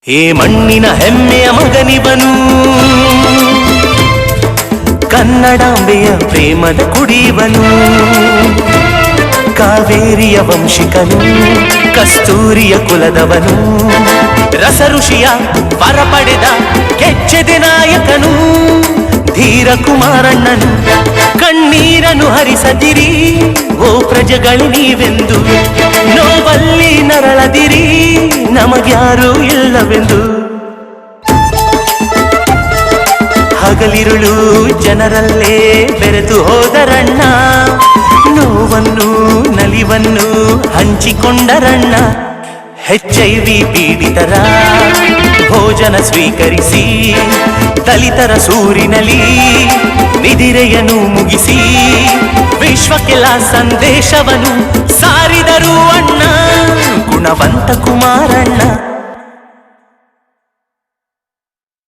ಏ ಮಣ್ಣಿನ ಹೆಮ್ಮೆಯ ಮಗನಿವನು, ಕನ್ನಡಾಂಬೆಯ ಪ್ರೇಮದ ಕುಡಿವನು, ಕಾವೇರಿಯ ವಂಶಿಕನು, ಕಸ್ತೂರಿಯ ಕುಲದವನು, ರಸ ಋಷಿಯ ವರ ಪಡೆದ ಕೆಚ್ಚೆದೆ ನಾಯಕನು, ಧೀರ ಕುಮಾರಣ್ಣನು. ಕಣ್ಣೀರನು ಹರಿಸದಿರಿ ಓ ಪ್ರಜೆಗಳು ನೀವೆಂದು, ನೋವಲ್ಲಿ ನರಳದಿರಿ ನಮಗ್ಯಾರೂ ಇಲ್ಲವೆಂದು. ಹಗಲಿರುಳು ಜನರಲ್ಲೇ ಬೆರೆತು ಹೋದರಣ್ಣ, ನೋವನ್ನು ನಲಿವನ್ನು ಹಂಚಿಕೊಂಡರಣ್ಣ. HIV ಪೀಡಿತರ ಭೋಜನ ಸ್ವೀಕರಿಸಿ, ದಲಿತರ ಸೂರಿನಲ್ಲಿ ನಿದಿರೆಯನ್ನು ಮುಗಿಸಿ, ವಿಶ್ವಕ್ಕೆಲ್ಲ ಸಂದೇಶವನ್ನು ಸಾರಿದರು ಅಣ್ಣ, ಗುಣವಂತ ಕುಮಾರಣ್ಣ.